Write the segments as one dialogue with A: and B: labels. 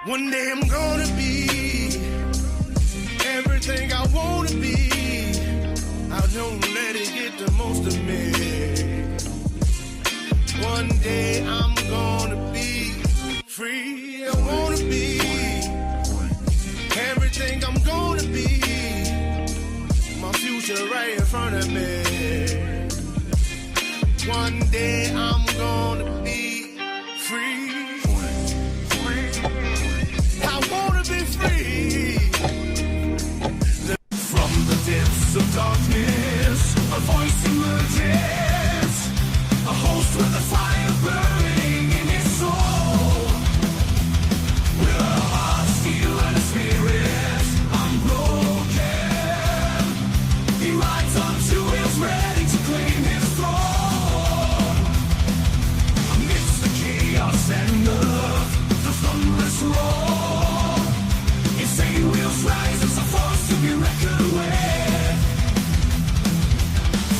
A: One day I'm gonna be everything I wanna be. I don't let it get the most of me. One day I'm gonna be free. I wanna be everything I'm gonna be. My future right in front of me. One day I'm gonna be free. I wanna be free. From the depths of darkness, a voice emerges. A host with a fire burning in his soul. With a heart, steel, and a spirit unbroken. He rides on two wheels, ready to claim his throne. Amidst the chaos and the thunderous roar, insane wheels rise as a force to be reckoned with.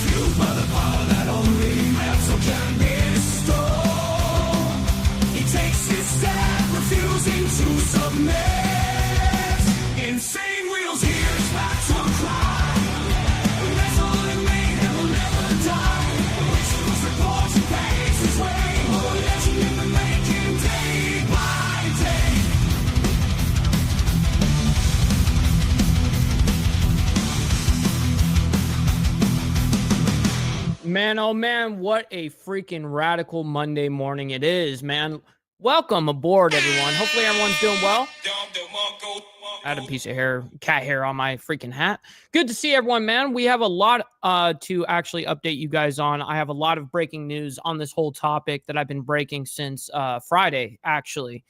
A: Fueled by the power that only metal can bestow. He takes his stand, refusing to submit. Insane wheels hear his battle cry. Metal and mayhem will never die. Rituals report he paves his way. Oh, legend in the making, day by day.
B: Man, oh man, what a freaking radical Monday morning it is, man. Welcome aboard, everyone. Hopefully everyone's doing well. I had a piece of hair, cat hair on my freaking hat. Good to see everyone, man. We have a lot to actually update you guys on. I have a lot of breaking news on this whole topic that I've been breaking since Friday, actually.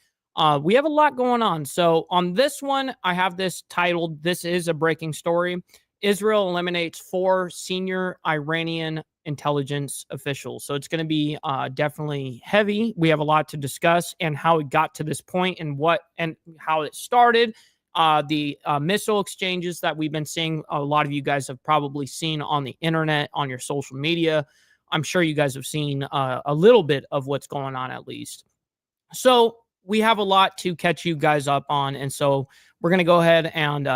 B: We have a lot going on. So on this one, I have this titled, "This is a Breaking Story." Israel eliminates 4 senior Iranian intelligence officials. So it's going to be definitely heavy. We have a lot to discuss and how it got to this point and how it started. The missile exchanges that we've been seeing, a lot of you guys have probably seen on the internet, on your social media. I'm sure you guys have seen a little bit of what's going on at least. So we have a lot to catch you guys up on. And so we're going to go ahead and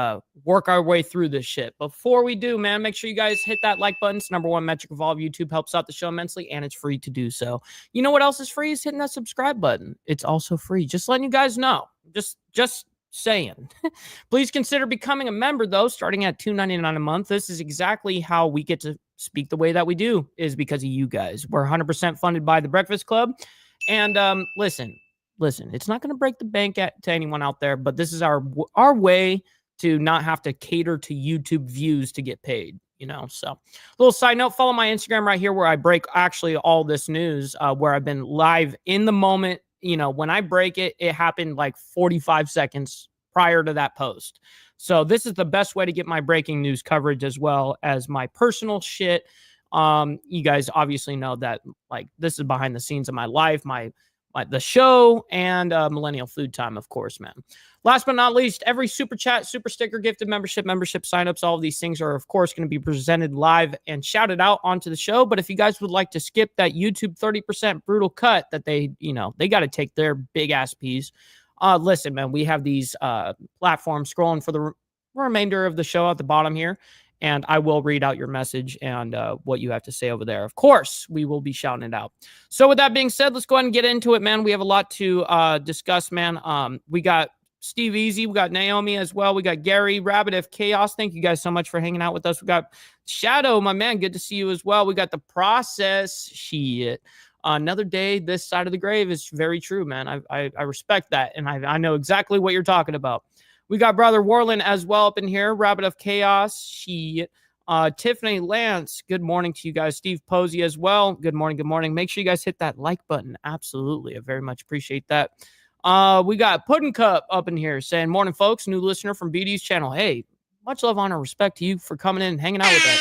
B: work our way through this shit. Before we do, man, make sure you guys hit that like button. It's #1 metric of all. YouTube helps out the show immensely, and it's free to do so. You know what else is free? Is hitting that subscribe button. It's also free. Just letting you guys know. Just saying. Please consider becoming a member, though, starting at $2.99 a month. This is exactly how we get to speak the way that we do, is because of you guys. We're 100% funded by the Breakfast Club. And listen, it's not going to break the bank to anyone out there, but this is our way to not have to cater to YouTube views to get paid, you know? So little side note, follow my Instagram right here where I break actually all this news, where I've been live in the moment. You know, when I break it, it happened like 45 seconds prior to that post. So this is the best way to get my breaking news coverage as well as my personal shit. You guys obviously know that, like, this is behind the scenes of my life, the show, and Millennial Food Time, of course, man. Last but not least, every super chat, super sticker, gifted membership signups, all of these things are, of course, going to be presented live and shouted out onto the show. But if you guys would like to skip that YouTube 30% brutal cut that they got to take their big ass piece, listen, man, we have these platforms scrolling for the remainder of the show at the bottom here. And I will read out your message and what you have to say over there. Of course, we will be shouting it out. So with that being said, let's go ahead and get into it, man. We have a lot to discuss, man. We got Steve Easy. We got Naomi as well. We got Gary, Rabbit of Chaos. Thank you guys so much for hanging out with us. We got Shadow, my man. Good to see you as well. We got The Process. Shit. Another day this side of the grave is very true, man. I respect that. And I know exactly what you're talking about. We got Brother Warland as well up in here. Rabbit of Chaos. She, Tiffany Lance. Good morning to you guys. Steve Posey as well. Good morning. Good morning. Make sure you guys hit that like button. Absolutely. I very much appreciate that. We got Puddin' Cup up in here saying, "Morning, folks. New listener from BD's channel. Hey, much love, honor, respect to you for coming in and hanging out with us."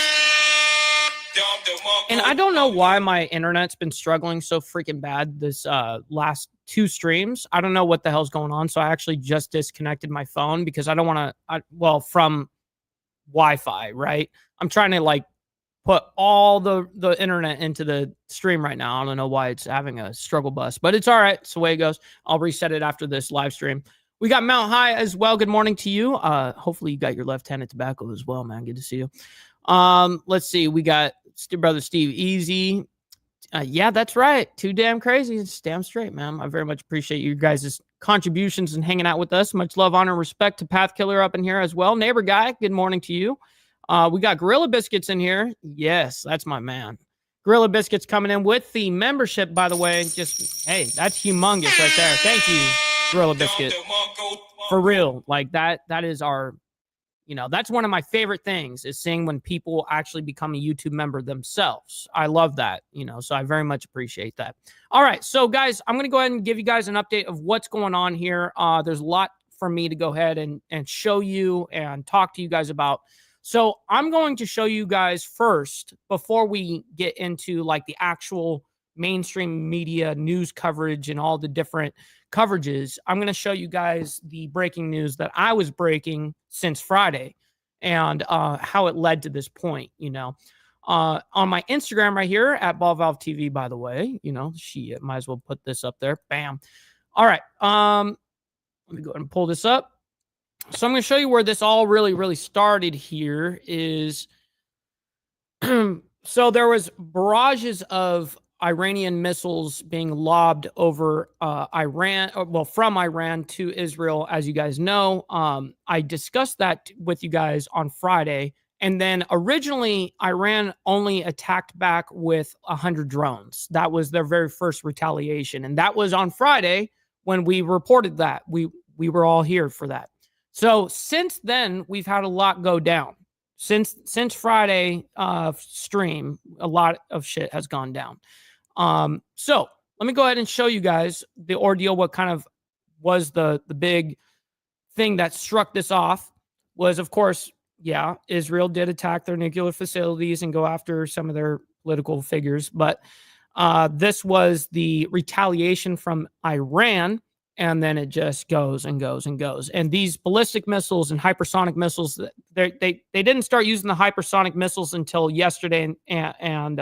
B: And I don't know why my internet's been struggling so freaking bad this last 2 streams. I don't know what the hell's going on. So I actually just disconnected my phone because I don't want to, from Wi-Fi, right? I'm trying to like put all the internet into the stream right now. I don't know why it's having a struggle bus, but it's all right. It's the way it goes. I'll reset it after this live stream. We got Mount High as well. Good morning to you. Hopefully you got your left-handed tobacco as well, man. Good to see you. Let's see. We got brother Steve Easy. Yeah, that's right. Too damn crazy. It's damn straight, man. I very much appreciate you guys' contributions and hanging out with us. Much love, honor, and respect to Path Killer up in here as well. Neighbor guy, good morning to you. We got Gorilla Biscuits in here. Yes, that's my man. Gorilla Biscuits coming in with the membership, by the way. Just, hey, that's humongous right there. Thank you, Gorilla Biscuit. For real. Like that is our, that's one of my favorite things is seeing when people actually become a YouTube member themselves. I love that, so I very much appreciate that. All right. So guys, I'm going to go ahead and give you guys an update of what's going on here. There's a lot for me to go ahead and show you and talk to you guys about. So I'm going to show you guys first before we get into like the actual mainstream media news coverage and all the different coverages. I'm going to show you guys the breaking news that I was breaking since Friday and how it led to this point, on my Instagram right here at Ball Valve TV, by the way, she might as well put this up there. Bam. All right. Let me go ahead and pull this up. So I'm going to show you where this all really started here is so there was barrages of Iranian missiles being lobbed over from Iran to Israel, as you guys know. I discussed that with you guys on Friday. And then originally, Iran only attacked back with 100 drones. That was their very first retaliation. And that was on Friday when we reported that. We were all here for that. So since then, we've had a lot go down. Since Friday stream, a lot of shit has gone down. So let me go ahead and show you guys the ordeal. What kind of was the big thing that struck this off was, of course, yeah, Israel did attack their nuclear facilities and go after some of their political figures. But this was the retaliation from Iran. And then it just goes and goes and goes. And these ballistic missiles and hypersonic missiles, they didn't start using the hypersonic missiles until yesterday and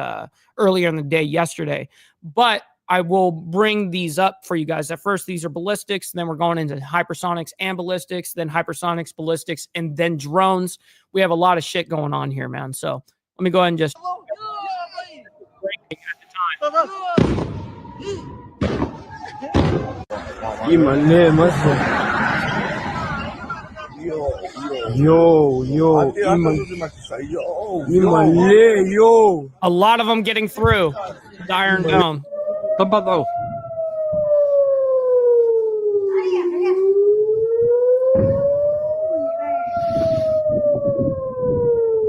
B: earlier in the day yesterday. But I will bring these up for you guys. At first, these are ballistics. Then we're going into hypersonics and ballistics, then hypersonics, ballistics, and then drones. We have a lot of shit going on here, man. So let me go ahead and just breaking at the time.
C: Imane maso. Yo. Imane, yo.
B: A lot of them getting through the Iron Dome.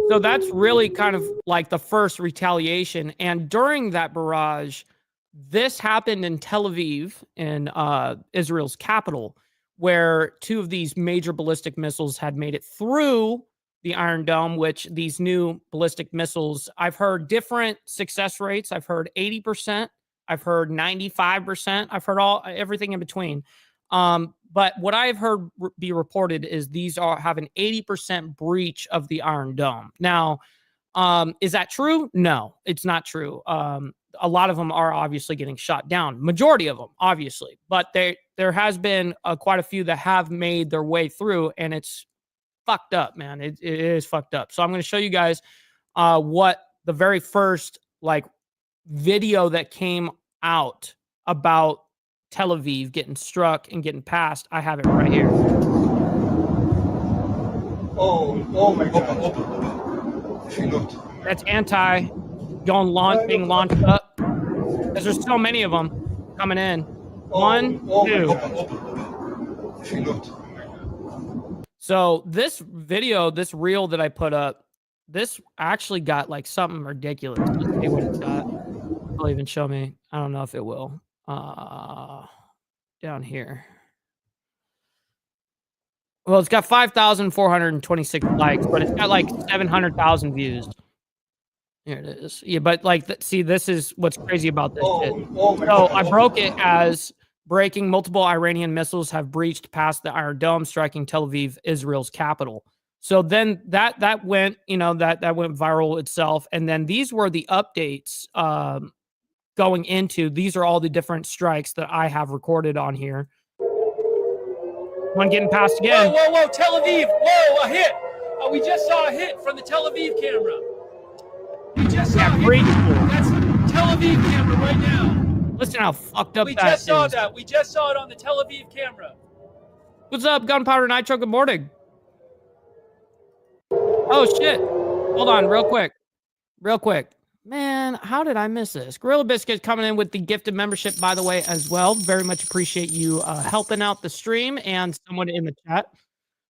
B: So that's really kind of like the first retaliation. And during that barrage, this happened in Tel Aviv, in Israel's capital, where two of these major ballistic missiles had made it through the Iron Dome, which these new ballistic missiles, I've heard different success rates. I've heard 80%. I've heard 95%. I've heard everything in between. But what I've heard be reported is these have an 80% breach of the Iron Dome. Now, is that true? No, it's not true. A lot of them are obviously getting shot down. Majority of them, obviously. But there has been quite a few that have made their way through, and it's fucked up, man. It is fucked up. So I'm going to show you guys what the very first video that came out about Tel Aviv getting struck and getting passed. I have it right here.
C: Oh my God.
B: That's being launched up. Because there's so many of them coming in. One, two. So this video, this reel that I put up, this actually got like something ridiculous. Let's see what it's got. It'll even show me. I don't know if it will. Down here. Well, it's got 5,426 likes, but it's got like 700,000 views. Here it is. Yeah, but see, this is what's crazy about this shit. So I broke it as breaking multiple Iranian missiles have breached past the Iron Dome, striking Tel Aviv, Israel's capital. So then that went, that went viral itself. And then these were the updates going into, these are all the different strikes that I have recorded on here. One getting passed
D: Whoa,
B: again.
D: whoa, whoa, Tel Aviv. Whoa, a hit. We just saw a hit from the Tel Aviv camera. We just saw a hit. That's Tel Aviv camera right now.
B: Listen how fucked up
D: We
B: that
D: just saw
B: is.
D: that. We just saw it on the Tel Aviv camera.
B: What's up, Gunpowder Nitro? Good morning. Oh, shit. Hold on, real quick. Real quick. Man, how did I miss this? Gorilla Biscuit coming in with the gifted membership, by the way, as well. Very much appreciate you helping out the stream and someone in the chat.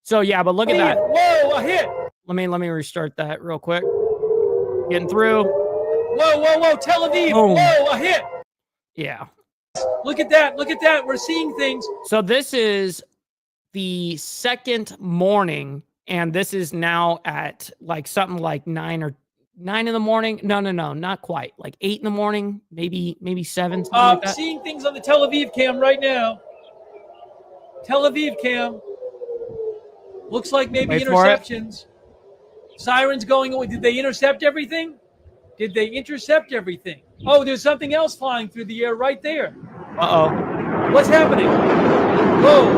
B: So, yeah, but look at that.
D: Whoa, a hit.
B: Let me restart that real quick. Getting through.
D: Whoa, whoa, whoa, Tel Aviv.
B: Boom.
D: Whoa, a hit.
B: Yeah.
D: Look at that. Look at that. We're seeing things.
B: So this is the second morning, and this is now at like something like 9 in the morning. No, not quite. Like 8 in the morning, maybe 7. Like that.
D: Seeing things on the Tel Aviv cam right now. Tel Aviv cam. Looks like maybe interceptions. Sirens going away. Did they intercept everything? Did they intercept everything? Oh, there's something else flying through the air right there.
B: Uh-oh.
D: What's happening? Whoa.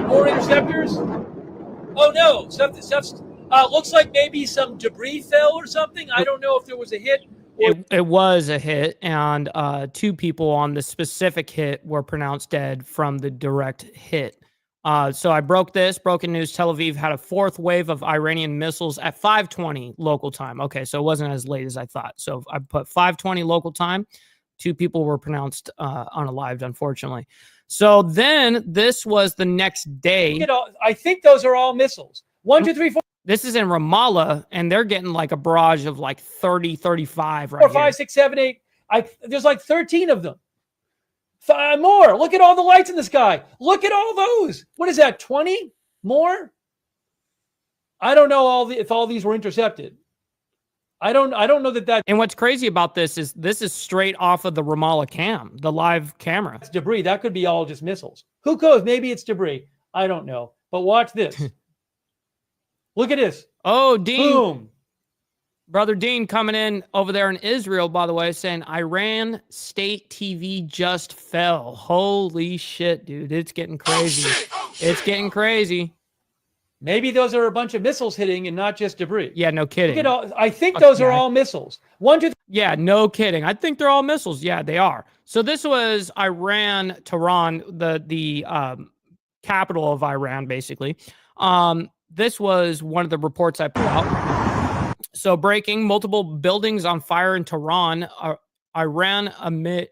D: More interceptors? Oh, no. Stuff. Looks like maybe some debris fell or something. I don't know if there was a hit.
B: It was a hit, and 2 people on the specific hit were pronounced dead from the direct hit. So I broken news. Tel Aviv had a 4th wave of Iranian missiles at 5:20 local time. Okay, so it wasn't as late as I thought. So I put 5:20 local time. 2 people were pronounced unalived, unfortunately. So then this was the next day.
D: I think those are all missiles. 1, 2, 3, 4.
B: This is in Ramallah, and they're getting like a barrage of like 30, 35 right
D: 4, 5, 6, 7, 8. There's like 13 of them. More. Look at all the lights in the sky. Look at all those. What is that? 20 more? I don't know if all these were intercepted. I don't know that.
B: And what's crazy about this is straight off of the Ramallah cam, the live camera.
D: It's debris. That could be all just missiles. Who knows? Maybe it's debris. I don't know. But watch this. Look at this.
B: Oh, Dean.
D: Boom.
B: Brother Dean coming in over there in Israel, by the way, saying Iran state TV just fell. Holy shit, dude. It's getting crazy. It's getting crazy.
D: Maybe those are a bunch of missiles hitting and not just debris.
B: Yeah, no kidding.
D: I think those are all missiles. 1, 2, 3.
B: Yeah, no kidding. I think they're all missiles. Yeah, they are. So this was Iran, Tehran, the capital of Iran, basically. This was one of the reports I put out. So breaking, multiple buildings on fire in Tehran, Iran amid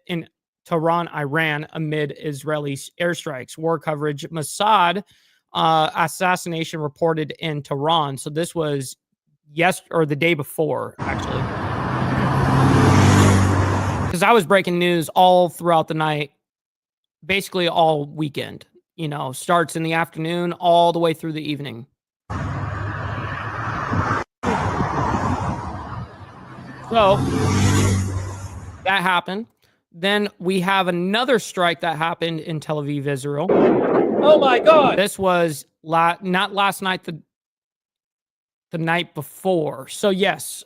B: Israeli airstrikes. War coverage. Mossad assassination reported in Tehran. So this was the day before, actually. Because I was breaking news all throughout the night, basically all weekend. You know, starts in the afternoon all the way through the evening. So that happened. Then we have another strike that happened in Tel Aviv, Israel.
D: Oh my God.
B: This was not last night, the night before. So yes,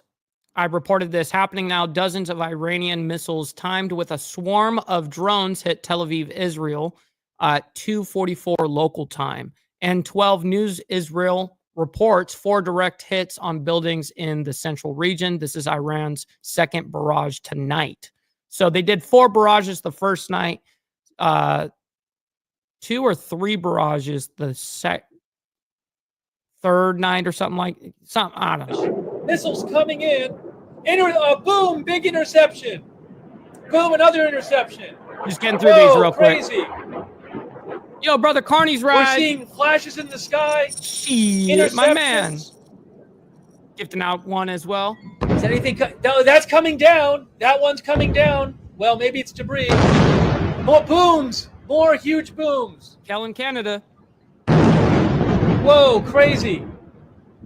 B: I reported this happening now. Dozens of Iranian missiles timed with a swarm of drones hit Tel Aviv, Israel at 2:44 local time. And 12 News Israel reports 4 direct hits on buildings in the central region. This is Iran's second barrage tonight. So they did 4 barrages the first night, 2 or 3 barrages the third night or something I don't know.
D: Missiles coming in. Boom, big interception. Boom, another interception.
B: Just getting through these real
D: crazy.
B: quick. Yo, brother Carney's right.
D: We're seeing flashes in the sky.
B: Shit, my man. Gifting out one as well.
D: Is anything? No, that's coming down. That one's coming down. Well, maybe it's debris. More booms. More huge booms.
B: Kellen, Canada.
D: Whoa, crazy.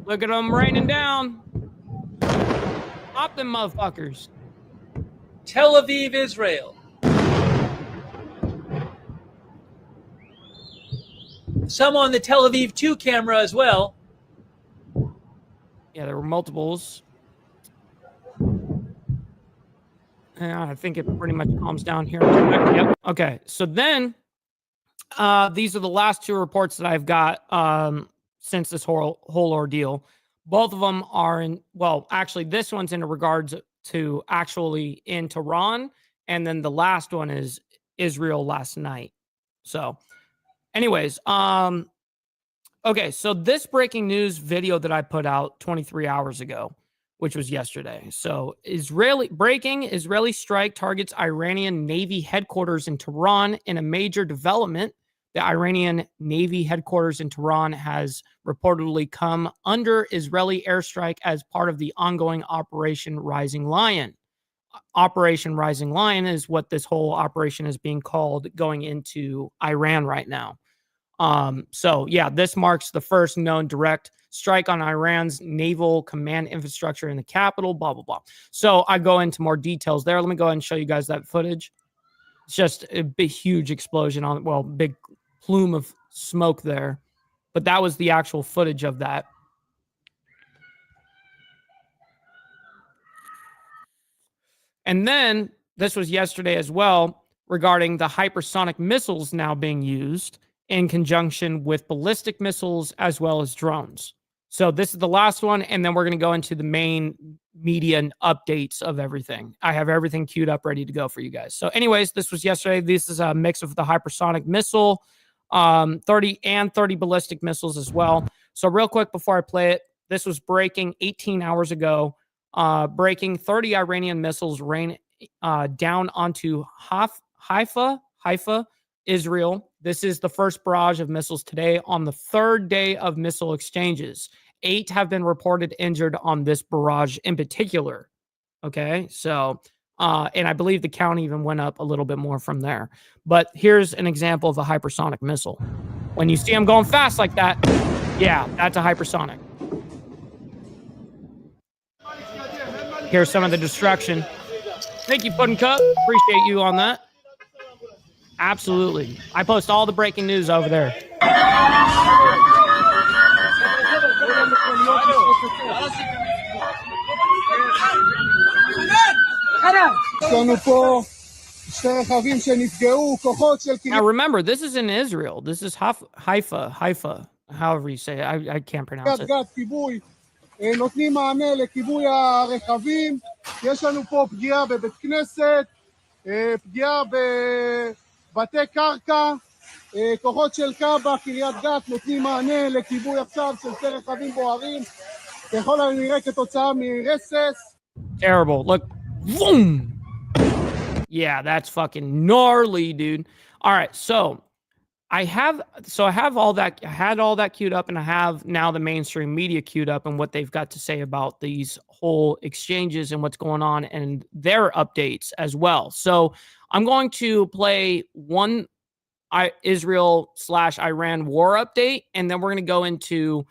B: Look at them raining down. Pop them motherfuckers.
D: Tel Aviv, Israel. Some on the Tel Aviv 2 camera as well.
B: Yeah, there were multiples. And I think it pretty much calms down here. Yep. Okay, so then these are the last two reports that I've got since this whole ordeal. Both of them are in, well, actually, this one's in regards to actually in Tehran, and then the last one is Israel last night. So, anyways, okay, so this breaking news video that I put out 23 hours ago, which was yesterday. So, Israeli strike targets Iranian Navy headquarters in Tehran in a major development. The Iranian Navy headquarters in Tehran has reportedly come under Israeli airstrike as part of the ongoing Operation Rising Lion. Operation Rising Lion is what this whole operation is being called going into Iran right now. So yeah, this marks the first known direct strike on Iran's naval command infrastructure in the capital, blah, blah, blah. So I go into more details there. Let me go ahead and show you guys that footage. It's just a big, huge explosion on, well, big plume of smoke there. But that was the actual footage of that. And then this was yesterday as well regarding the hypersonic missiles now being used in conjunction with ballistic missiles as well as drones. So this is the last one, and then we're going to go into the main media and updates of everything. I have everything queued up, ready to go for you guys. So anyways, this was yesterday. This is a mix of the hypersonic missile, 30 ballistic missiles as well. So real quick before I play it, this was breaking 18 hours ago. Breaking 30 Iranian missiles rain down onto Haifa, Israel. This is the first barrage of missiles today on the third day of missile exchanges. 8 have been reported injured on this barrage in particular. Okay, so, and I believe the count even went up a little bit more from there. But here's an example of a hypersonic missile. When you see them going fast like that, yeah, that's a hypersonic. Here's some of the destruction. Thank you, Puddin' Cup. Appreciate you on that. Absolutely. I post all the breaking news over there. Now remember, this is in Israel. This is Haifa, however you say it. I can't pronounce it.
E: נותנים מענה לכיבוי הרכבים, יש לנו פה פגיעה בבית כנסת, פגיעה בבתי קרקע, כוחות של קב"א, קריית גת, נותנים מענה לכיבוי עכשיו של 2 רכבים בוערים, ככל הנראה כתוצאה מרסס.
B: Terrible. Look. Boom. Yeah, that's fucking gnarly, dude. All right, so I have all that. I had all that queued up, and I have now the mainstream media queued up and what they've got to say about these whole exchanges and what's going on and their updates as well. So I'm going to play one Israel/Iran war update, and then we're going to go into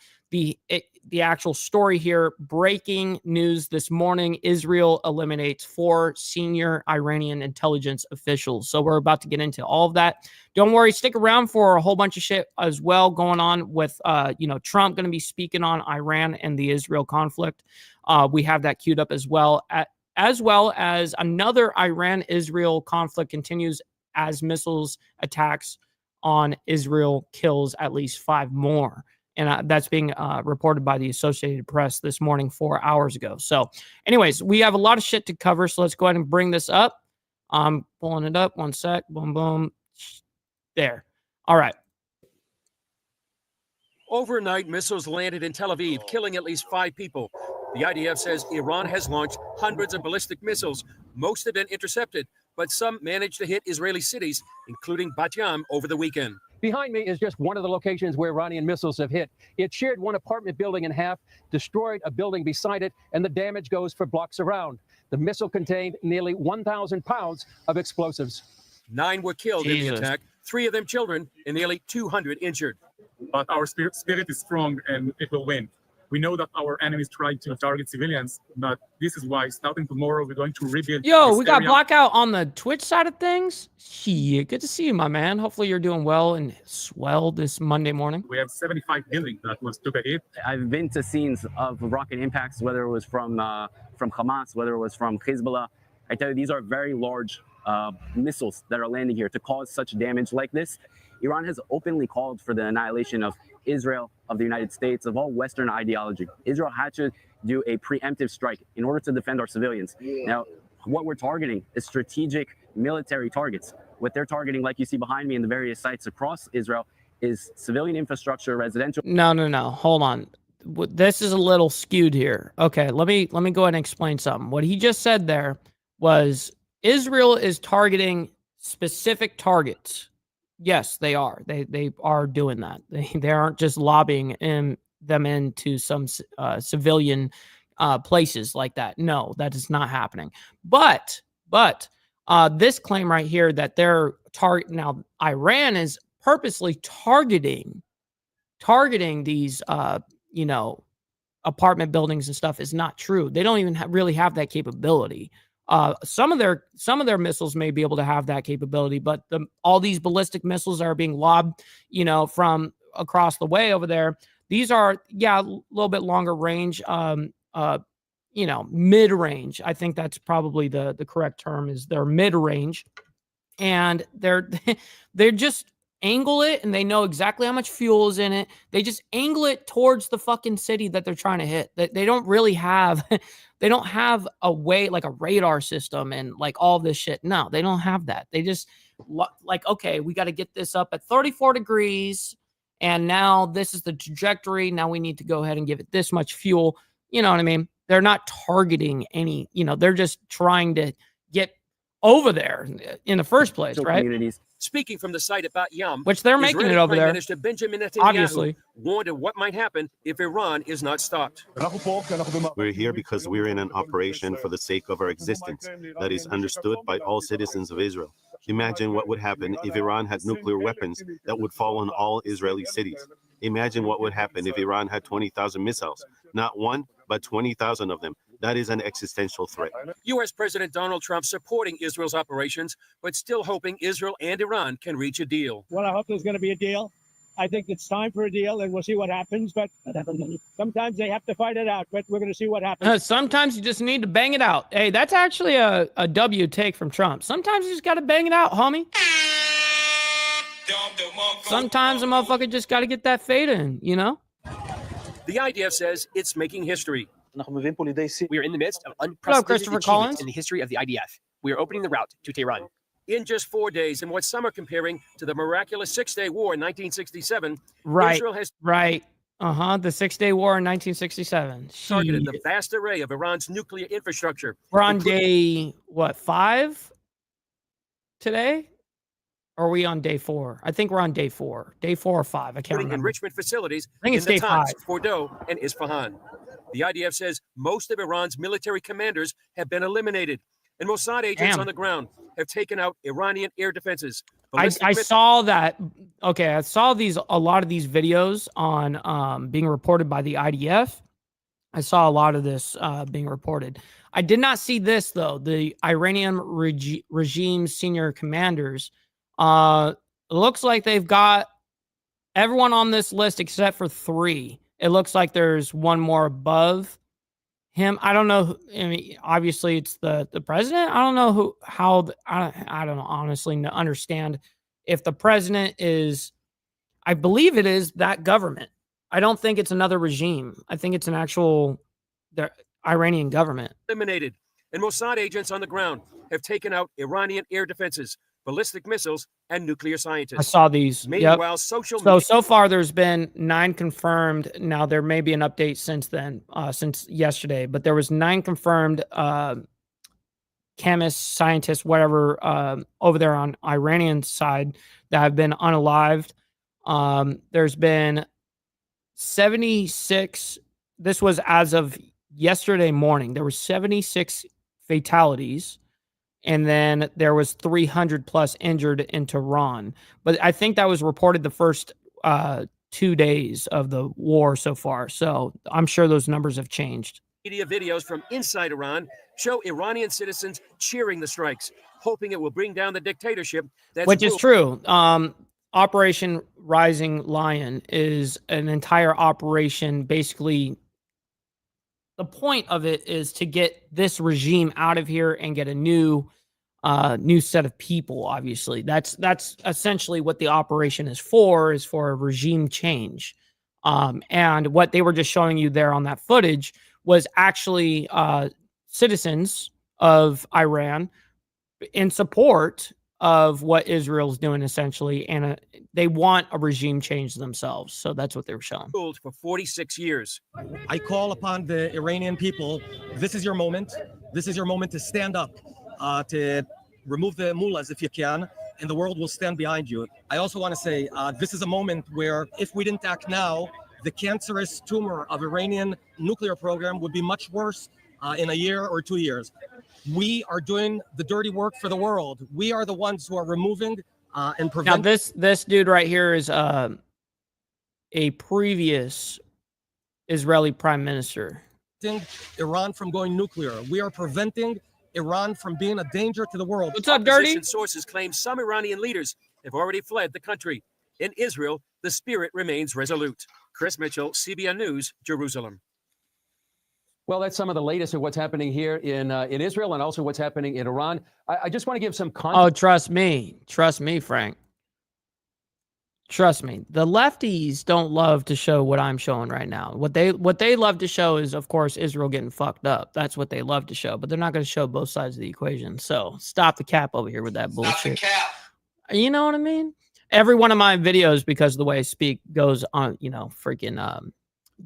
B: the actual story here. Breaking news this morning: Israel eliminates 4 senior Iranian intelligence officials. So we're about to get into all of that. Don't worry, stick around for a whole bunch of shit as well going on with, Trump going to be speaking on Iran and the Israel conflict. We have that queued up as well as another Iran-Israel conflict continues as missiles attacks on Israel kills at least 5 more. And that's being reported by the Associated Press this morning 4 hours ago. So anyways, we have a lot of shit to cover. So let's go ahead and bring this up. I'm pulling it up. One sec. Boom, boom. There. All right.
F: Overnight, missiles landed in Tel Aviv, killing at least 5 people. The IDF says Iran has launched hundreds of ballistic missiles. Most have been intercepted, but some managed to hit Israeli cities, including Bat Yam, over the weekend.
G: Behind me is just one of the locations where Iranian missiles have hit. It sheared one apartment building in half, destroyed a building beside it, and the damage goes for blocks around. The missile contained nearly 1,000 pounds of explosives.
F: 9 were killed in the attack, 3 of them children, and nearly 200 injured.
H: But our spirit is strong, and it will win. We know that our enemies try to target civilians, but this is why starting tomorrow we're going to rebuild.
B: Yo, we got blackout on the Twitch side of things. Shit, good to see you, my man. Hopefully you're doing well and swell this Monday morning.
H: We have 75 buildings that took a hit.
I: I've been to scenes of rocket impacts, whether it was from Hamas, whether it was from Hezbollah. I tell you, these are very large missiles that are landing here. To cause such damage like this Iran has openly called for the annihilation of Israel, of the United States, of all Western ideology. Israel had to do a preemptive strike in order to defend our civilians. Now, what we're targeting is strategic military targets. What they're targeting, like you see behind me in the various sites across Israel, is civilian infrastructure, residential.
B: No. Hold on. This is a little skewed here. Okay, let me go ahead and explain something. What he just said there was Israel is targeting specific targets. Yes, they are. They are doing that. They aren't just lobbying them into some civilian places like that. No, that is not happening. But this claim right here that they're now Iran is purposely targeting these apartment buildings and stuff is not true. They don't even really have that capability. Some of their missiles may be able to have that capability, but all these ballistic missiles that are being lobbed, from across the way over there, these are a little bit longer range, mid range. I think that's probably the correct term, is they're mid range, and they're just angle it, and they know exactly how much fuel is in it. They just angle it towards the fucking city that they're trying to hit. They don't really have, they don't have a way, like a radar system and like all this shit. No, they don't have that. They just like, okay, we got to get this up at 34 degrees. And now this is the trajectory. Now we need to go ahead and give it this much fuel. You know what I mean? They're not targeting any, they're just trying to get over there in the first place, right?
F: Communities. Speaking from the site at Bat Yam,
B: which they're making it over
F: Prime
B: there.
F: Minister Benjamin Netanyahu
B: Obviously
F: warned of what might happen if Iran is not stopped.
J: We're here because we're in an operation for the sake of our existence that is understood by all citizens of Israel. Imagine what would happen if Iran had nuclear weapons that would fall on all Israeli cities. Imagine what would happen if Iran had 20,000 missiles, not one, but 20,000 of them. That is an existential threat.
F: U.S. President Donald Trump supporting Israel's operations, but still hoping Israel and Iran can reach a deal.
K: Well, I hope there's going to be a deal. I think it's time for a deal, and we'll see what happens. But sometimes they have to fight it out, but we're going to see what happens.
B: Sometimes you just need to bang it out. Hey, that's actually a W take from Trump. Sometimes you just got to bang it out, homie. Sometimes a motherfucker just got to get that fade in,
F: The IDF says it's making history.
L: We are in the midst of unprecedented achievements in the history of the IDF. We are opening the route to Tehran.
F: In just 4 days, in what some are comparing to the miraculous Six-Day War in 1967,
B: right,
F: Israel has
B: the Six-Day War in 1967
F: targeted the vast array of Iran's nuclear infrastructure.
B: We're on day 5 today? Or are we on day 4? I think we're on day 4. Day 4 or 5. I can't remember.
F: Enrichment facilities
B: I think it's day 5.
F: Fordow, and Isfahan. The IDF says most of Iran's military commanders have been eliminated, and Mossad agents on the ground have taken out Iranian air defenses.
B: I saw that. Okay, I saw a lot of these videos on being reported by the IDF. I saw a lot of this being reported. I did not see this, though. The Iranian regime senior commanders. It looks like they've got everyone on this list except for 3. It looks like there's one more above him. I don't know. I mean, obviously, it's the president. I don't know I don't know, honestly understand if the president is. I believe it is that government. I don't think it's another regime. I think it's an actual the Iranian government.
F: Eliminated, and Mossad agents on the ground have taken out Iranian air defenses, ballistic missiles, and nuclear scientists.
B: I saw these.
F: Meanwhile,
B: so far there's been 9 confirmed. Now there may be an update since then, since yesterday, but there was 9 confirmed chemists, scientists, whatever, over there on Iranian side that have been unalived. There's been 76. This was as of yesterday morning. There were 76 fatalities. And then there was 300 plus injured in Tehran. But I think that was reported the first 2 days of the war so far. So I'm sure those numbers have changed.
F: Media videos from inside Iran show Iranian citizens cheering the strikes, hoping it will bring down the dictatorship.
B: Which is true. Operation Rising Lion is an entire operation. Basically, the point of it is to get this regime out of here and get a new new set of people. Obviously, that's essentially what the operation is for a regime change. And what they were just showing you there on that footage was actually citizens of Iran in support of what Israel's doing, essentially, and they want a regime change themselves. So that's what they were showing.
F: For 46 years.
M: I call upon the Iranian people. This is your moment. This is your moment to stand up, to remove the mullahs if you can, and the world will stand behind you. I also want to say this is a moment where if we didn't act now, the cancerous tumor of Iranian nuclear program would be much worse in a year or 2 years. We are doing the dirty work for the world. We are the ones who are removing and preventing.
B: Now, this dude right here is a previous Israeli prime minister.
M: Iran from going nuclear. We are preventing Iran from being a danger to the world.
B: What's up, Dirty?
F: Sources claim some Iranian leaders have already fled the country. In Israel, the spirit remains resolute. Chris Mitchell, CBN News, Jerusalem.
G: Well, that's some of the latest of what's happening here in Israel and also what's happening in Iran. I just want to give some context.
B: Oh, trust me, Frank. Trust me. The lefties don't love to show what I'm showing right now. What they love to show is, of course, Israel getting fucked up. That's what they love to show, but they're not going to show both sides of the equation. So stop the cap over here with that bullshit. Stop the cap. You know what I mean? Every one of my videos, because of the way I speak, goes on, freaking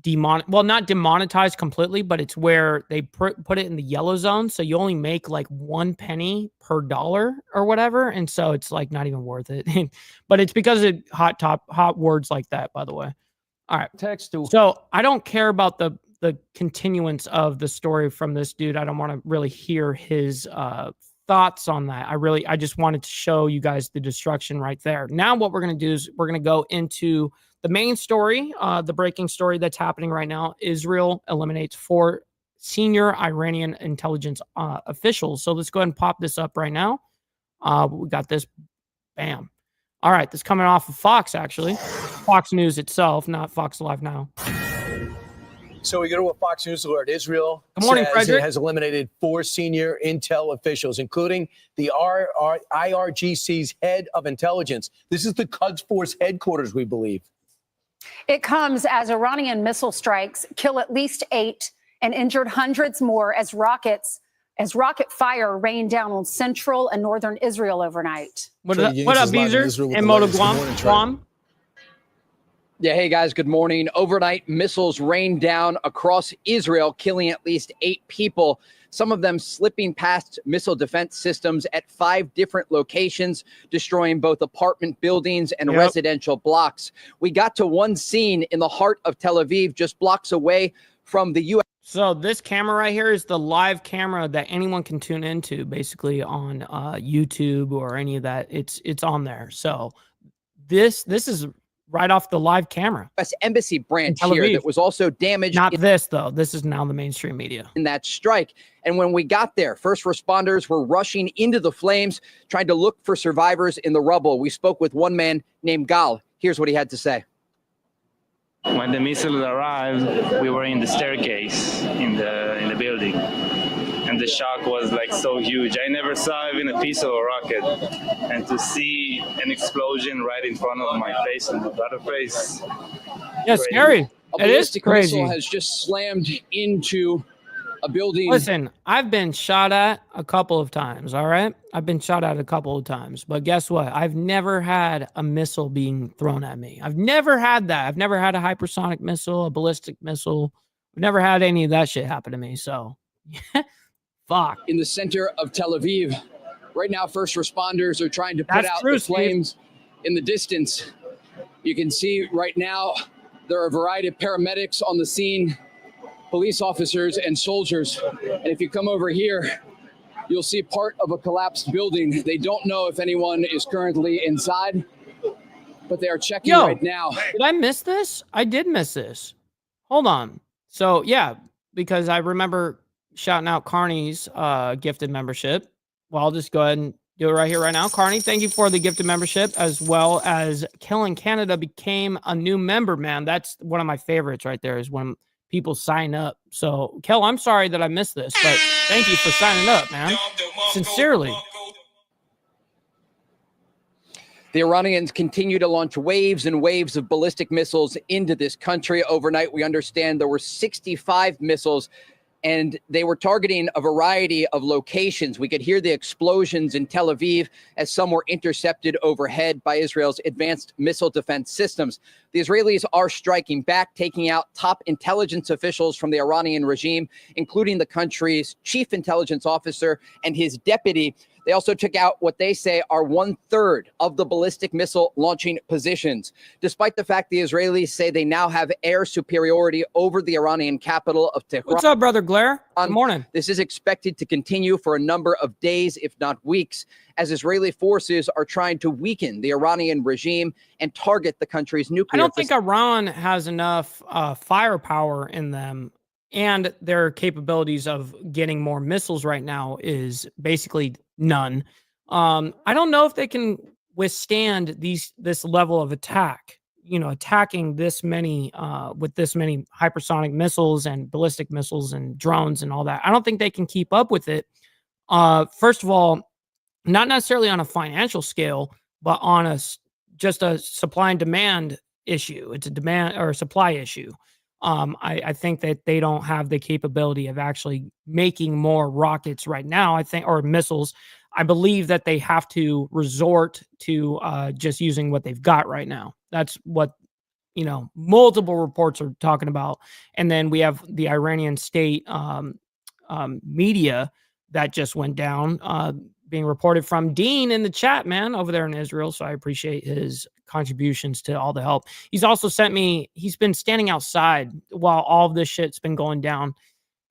B: not demonetized completely, but it's where they put it in the yellow zone, so you only make like 1 penny per dollar or whatever, and so it's like not even worth it. But it's because of hot words like that, by the way. All right, so I don't care about the continuance of the story from this dude. I don't want to really hear his thoughts on that. I just wanted to show you guys the destruction right there. Now what we're going to do is we're going to go into the main story, the breaking story that's happening right now. Israel eliminates 4 senior Iranian intelligence officials. So let's go ahead and pop this up right now. We got this. Bam. All right. This coming off of Fox, actually. Fox News itself, not Fox Live Now.
N: So we go to a Fox News alert. Israel
B: Good morning, Frederick.
N: It has eliminated 4 senior intel officials, including the IRGC's head of intelligence. This is the Quds Force headquarters, we believe.
O: It comes as Iranian missile strikes kill at least 8 and injured hundreds more as rocket fire rained down on central and northern Israel overnight.
B: What up, Beezer and Moto Guam?
P: Yeah, hey guys, good morning. Overnight missiles rained down across Israel, killing at least 8 people, some of them slipping past missile defense systems at 5 different locations, destroying both apartment buildings and residential blocks. We got to one scene in the heart of Tel Aviv, just blocks away from the U.S.
B: So this camera right here is the live camera that anyone can tune into, basically on YouTube or any of that. It's on there. So this is right off the live camera.
P: U.S. Embassy branch here that was also damaged.
B: Not this, though. This is now the mainstream media.
P: In that strike. And when we got there, first responders were rushing into the flames, trying to look for survivors in the rubble. We spoke with one man named Gal. Here's what he had to say.
Q: When the missiles arrived, we were in the staircase in the building. And the shock was like so huge. I never saw even a piece of a rocket. And to see an explosion right in front of my face and my brother's face.
B: Yeah, scary. It is crazy.
P: Missile has just slammed into a building.
B: Listen, I've been shot at a couple of times, all right? I've been shot at a couple of times. But guess what? I've never had a missile being thrown at me. I've never had that. I've never had a hypersonic missile, a ballistic missile. I've never had any of that shit happen to me. So, fuck.
P: In the center of Tel Aviv. Right now, first responders are trying to put out the flames in the distance. You can see right now there are a variety of paramedics on the scene, police officers and soldiers. And if you come over here, you'll see part of a collapsed building. They don't know if anyone is currently inside, but they are checking right now.
B: Did I miss this? I did miss this. Hold on. So, yeah, because I remember shouting out Carney's gifted membership. Well, I'll just go ahead and do it right here, right now. Carney, thank you for the gifted membership, as well as Killing Canada became a new member, man. That's one of my favorites right there, is when people sign up. So, Kel, I'm sorry that I missed this, but thank you for signing up, man. Sincerely.
P: The Iranians continue to launch waves and waves of ballistic missiles into this country. Overnight, we understand there were 65 missiles, and they were targeting a variety of locations. We could hear the explosions in Tel Aviv as some were intercepted overhead by Israel's advanced missile defense systems. The Israelis are striking back, taking out top intelligence officials from the Iranian regime, including the country's chief intelligence officer and his deputy. They also took out what they say are 1/3 of the ballistic missile launching positions. Despite the fact the Israelis say they now have air superiority over the Iranian capital of Tehran.
B: What's up, Brother Blair? Good morning.
P: This is expected to continue for a number of days, if not weeks, as Israeli forces are trying to weaken the Iranian regime and target the country's nuclear.
B: I don't think Iran has enough firepower in them, and their capabilities of getting more missiles right now is basically none. I don't know if they can withstand this level of attack. You know, attacking this many with this many hypersonic missiles and ballistic missiles and drones and all that. I don't think they can keep up with it. First of all, not necessarily on a financial scale, but on just a supply and demand issue. It's a demand or a supply issue. I think that they don't have the capability of actually making more rockets right now, or missiles. I believe that they have to resort to just using what they've got right now. That's what, multiple reports are talking about. And then we have the Iranian state media that just went down, being reported from Dean in the chat, man, over there in Israel. So I appreciate his contributions to all the help. He's also he's been standing outside while all of this shit's been going down.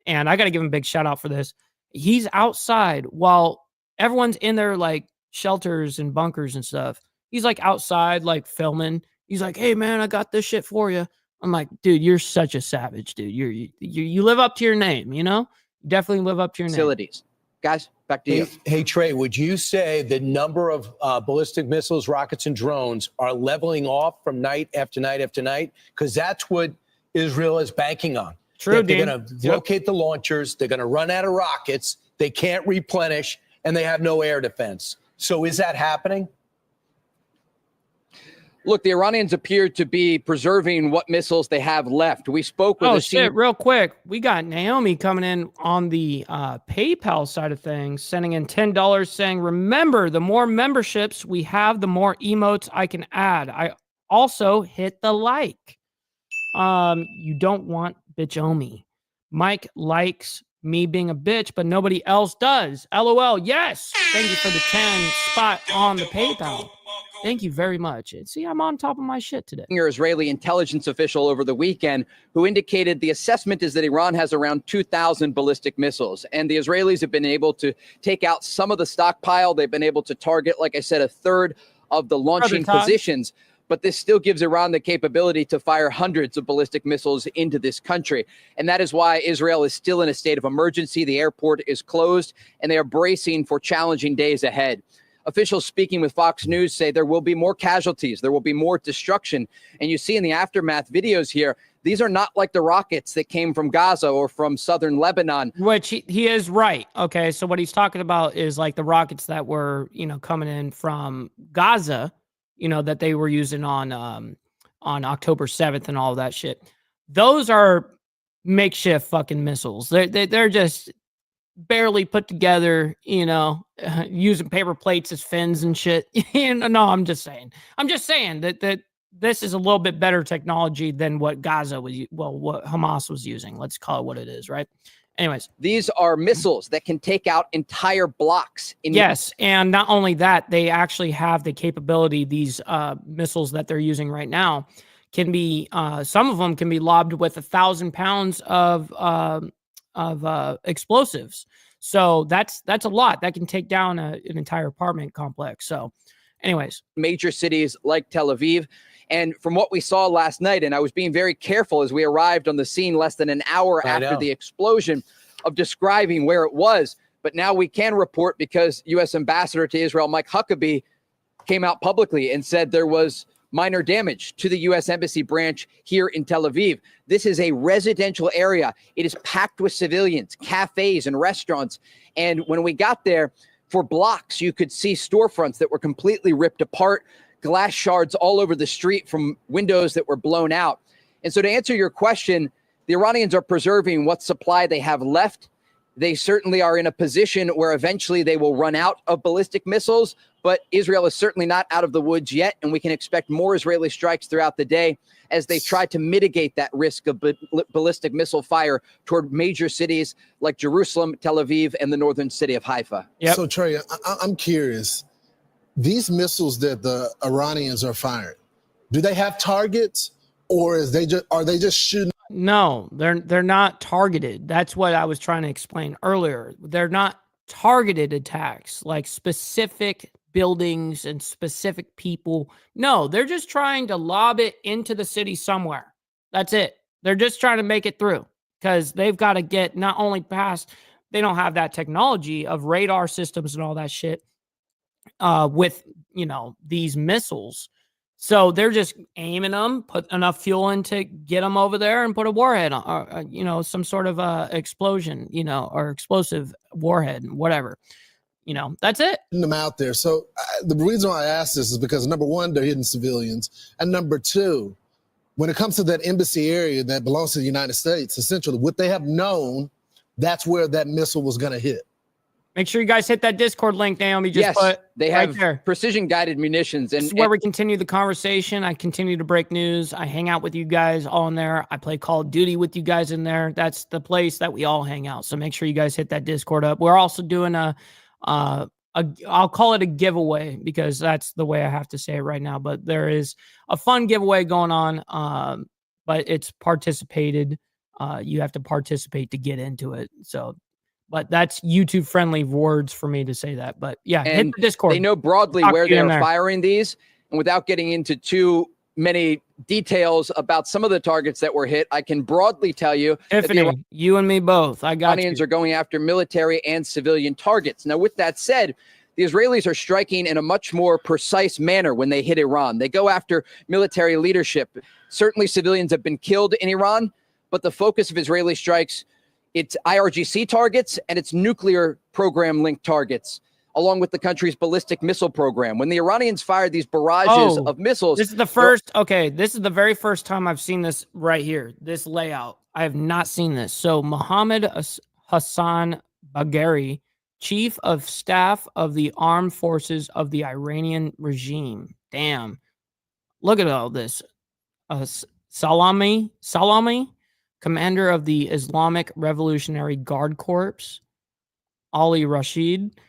B: And I got to give him a big shout out for this. He's outside while everyone's in their like shelters and bunkers and stuff. He's like outside, like filming. He's like, "Hey man, I got this shit for you." I'm like, "Dude, you're such a savage, dude. You live up to your name, Definitely live up to your name."
P: Facilities. Guys, back to you.
N: Hey, Trey, would you say the number of ballistic missiles, rockets, and drones are leveling off from night after night after night? Because that's what Israel is banking on.
B: True,
N: they're going to locate the launchers. They're going to run out of rockets. They can't replenish, and they have no air defense. So is that happening?
P: Look, the Iranians appear to be preserving what missiles they have left. We spoke with
B: real quick. We got Naomi coming in on the PayPal side of things, sending in $10 saying, "Remember, the more memberships we have, the more emotes I can add. I also hit the like. You don't want bitch-omi. Mike likes me being a bitch, but nobody else does. LOL. Yes. Thank you for the 10 spot on the PayPal. Thank you very much. See, I'm on top of my shit today.
P: Your Israeli intelligence official over the weekend who indicated the assessment is that Iran has around 2,000 ballistic missiles. And the Israelis have been able to take out some of the stockpile. They've been able to target, like I said, 1/3 of the launching positions. But this still gives Iran the capability to fire hundreds of ballistic missiles into this country. And that is why Israel is still in a state of emergency. The airport is closed, and they are bracing for challenging days ahead. Officials speaking with Fox News say there will be more casualties. There will be more destruction. And you see in the aftermath videos here, these are not like the rockets that came from Gaza or from southern Lebanon.
B: Which he is right. Okay, so what he's talking about is like the rockets that were, coming in from Gaza, that they were using on October 7th and all of that shit. Those are makeshift fucking missiles. They're just barely put together, using paper plates as fins and shit. No, I'm just saying that this is a little bit better technology than what Gaza was, what Hamas was using. Let's call it what it is, right? Anyways,
P: these are missiles that can take out entire blocks.
B: Yes, and not only that, they actually have the capability. These missiles that they're using right now can be, some of them can be lobbed with 1,000 pounds of explosives. So that's a lot. That can take down an entire apartment complex. So, anyways,
P: major cities like Tel Aviv. And from what we saw last night, and I was being very careful as we arrived on the scene less than an hour after the explosion of describing where it was. But now we can report because U.S. Ambassador to Israel, Mike Huckabee, came out publicly and said there was minor damage to the U.S. Embassy branch here in Tel Aviv. This is a residential area. It is packed with civilians, cafes and restaurants. And when we got there, for blocks, you could see storefronts that were completely ripped apart.
R: glass shards all over the street from windows that were blown out. And so to answer your question, the Iranians are preserving what supply they have left. They certainly are in a position where eventually they will run out of ballistic missiles, but Israel is certainly not out of the woods yet, and we can expect more Israeli strikes throughout the day as they try to mitigate that risk of ballistic missile fire toward major cities like Jerusalem, Tel Aviv, and the northern city of Haifa.
S: So, Trey, I'm curious. These missiles that the Iranians are firing, do they have targets, or are they just shooting?
B: No, they're not targeted. That's what I was trying to explain earlier. They're not targeted attacks like specific buildings and specific people. No, they're just trying to lob it into the city somewhere. That's it. They're just trying to make it through because they've got to get not only past, they don't have that technology of radar systems and all that shit with, these missiles. So they're just aiming them, put enough fuel in to get them over there and put a warhead on, or, some sort of explosion, or explosive warhead, whatever. That's it.
S: Them out there. So the reason why I ask this is because, number one, they're hitting civilians. And number two, when it comes to that embassy area that belongs to the United States, essentially, would they have known that's where that missile was going to hit?
B: Make sure you guys hit that Discord link, Naomi.
R: Yes, they
B: right
R: have
B: there.
R: precision-guided munitions.
B: This is where we continue the conversation. I continue to break news. I hang out with you guys all in there. I play Call of Duty with you guys in there. That's the place that we all hang out. So make sure you guys hit that Discord up. We're also doing I'll call it a giveaway because that's the way I have to say it right now. But there is a fun giveaway going on, but it's participated. You have to participate to get into it. So. But that's YouTube-friendly words for me to say that. But yeah, hit the Discord.
R: They know broadly where they're firing these. And without getting into too many details about some of the targets that were hit, I can broadly tell you
B: Tiffany, you and me both. I got
R: Iranians are going after military and civilian targets. Now, with that said, the Israelis are striking in a much more precise manner when they hit Iran. They go after military leadership. Certainly, civilians have been killed in Iran, but the focus of Israeli strikes, it's IRGC targets and its nuclear program linked targets, along with the country's ballistic missile program. When the Iranians fired these barrages of missiles.
B: This is the first, this is the very first time I've seen this right here, this layout. I have not seen this. So Mohammed Hassan Bagheri, Chief of Staff of the Armed Forces of the Iranian regime. Damn. Look at all this. Salami, Commander of the Islamic Revolutionary Guard Corps, Ali Rashid,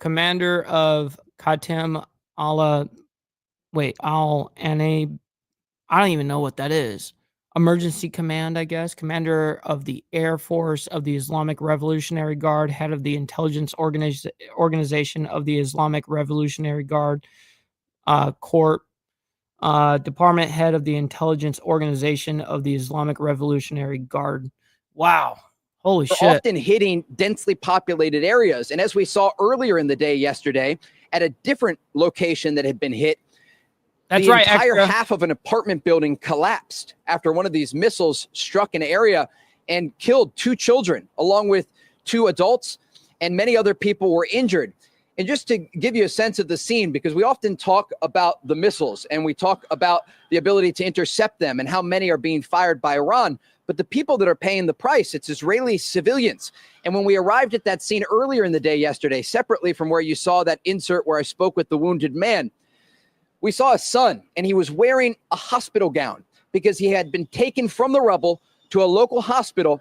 B: Commander of Qatem al-Anab, I don't even know what that is. Emergency Command, I guess. Commander of the Air Force of the Islamic Revolutionary Guard, head of the Intelligence Organization of the Islamic Revolutionary Guard Corps, department head of the Intelligence Organization of the Islamic Revolutionary Guard. Wow. Holy shit.
R: Often hitting densely populated areas. And as we saw earlier in the day yesterday, at a different location that had been hit,
B: the
R: entire half of an apartment building collapsed after one of these missiles struck an area and killed 2 children, along with 2 adults, and many other people were injured. And just to give you a sense of the scene, because we often talk about the missiles and we talk about the ability to intercept them and how many are being fired by Iran, but the people that are paying the price, it's Israeli civilians. And when we arrived at that scene earlier in the day yesterday, separately from where you saw that insert where I spoke with the wounded man, we saw a son, and he was wearing a hospital gown because he had been taken from the rubble to a local hospital,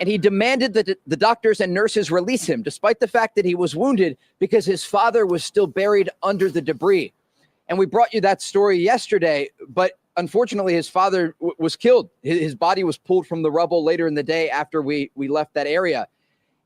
R: and he demanded that the doctors and nurses release him, despite the fact that he was wounded, because his father was still buried under the debris. And we brought you that story yesterday, but unfortunately, his father was killed. His body was pulled from the rubble later in the day after we left that area.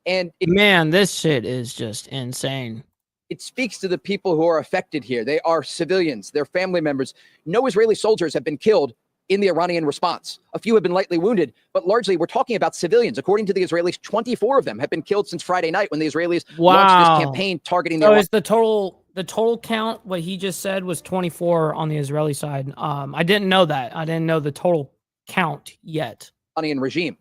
R: And
B: man, this shit is just insane.
R: It speaks to the people who are affected here. They are civilians, they're family members. No Israeli soldiers have been killed in the Iranian response. A few have been lightly wounded, but largely we're talking about civilians. According to the Israelis, 24 of them have been killed since Friday night when the Israelis launched this campaign targeting the
B: So is the total count, what he just said, was 24 on the Israeli side. I didn't know that. I didn't know the total count yet.
R: Iranian regime.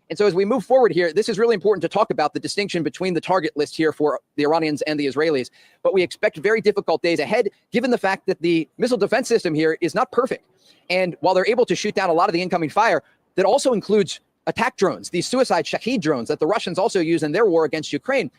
R: And so as we move forward here, this is really important to talk about the distinction between the target list here for the Iranians and the Israelis. But we expect very difficult days ahead, given the fact that the missile defense system here is not perfect. And while they're able to shoot down a lot of the incoming fire, that also includes attack drones, these suicide Shahed drones that the Russians also use in their war against Ukraine.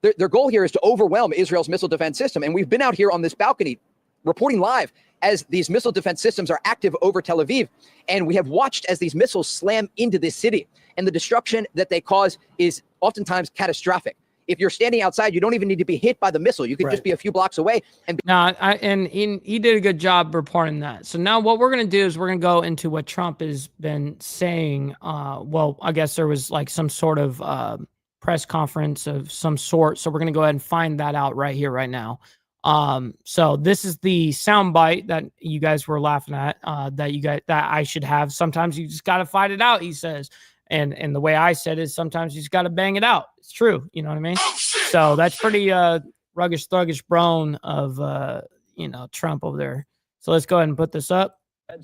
R: Their goal here is to overwhelm Israel's missile defense system. And we've been out here on this balcony reporting live as these missile defense systems are active over Tel Aviv. And we have watched as these missiles slam into this city. And the destruction that they cause is oftentimes catastrophic. If you're standing outside, you don't even need to be hit by the missile. You could just be a few blocks away. And
B: he did a good job reporting that. So now what we're going to do is we're going to go into what Trump has been saying. Well, I guess there was like some sort of press conference of some sort. So we're going to go ahead and find that out right here, right now. So this is the soundbite that you guys were laughing at, that I should have. Sometimes you just got to fight it out, he says. And the way I said is sometimes you just got to bang it out. It's true. You know what I mean? So that's pretty ruggish, thuggish brown of, Trump over there. So let's go ahead and put this up.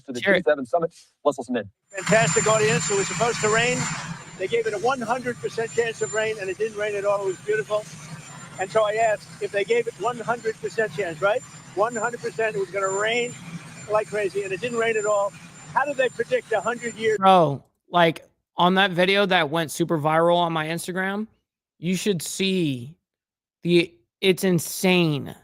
T: For the G7 summit, let's listen in.
K: Fantastic audience. It was supposed to rain. They gave it a 100% chance of rain, and it didn't rain at all. It was beautiful. And so I asked if they gave it 100% chance, right? 100% it was going to rain like crazy, and it didn't rain at all. How did they predict 100 years?
B: Bro, like on that video that went super viral on my Instagram, you should see it's insane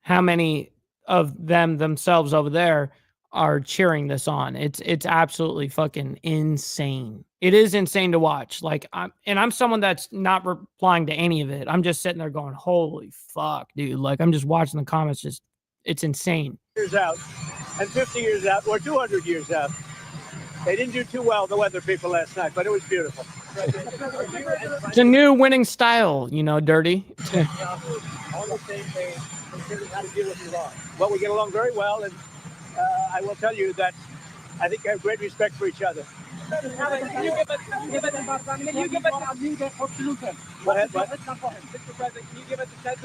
B: how many of themselves over there are cheering this on. It's absolutely fucking insane. It is insane to watch. Like I'm someone that's not replying to any of it. I'm just sitting there going, holy fuck, dude. Like I'm just watching the comments. It's insane.
K: Years out, and 50 years out, or 200 years out. They didn't do too well, the weather people, last night, but it was beautiful.
B: It's a new winning style, Dirty.
K: On the same page, considering how to deal with Iran. Well, we get along very well, and I will tell you that I think I have great respect for each other.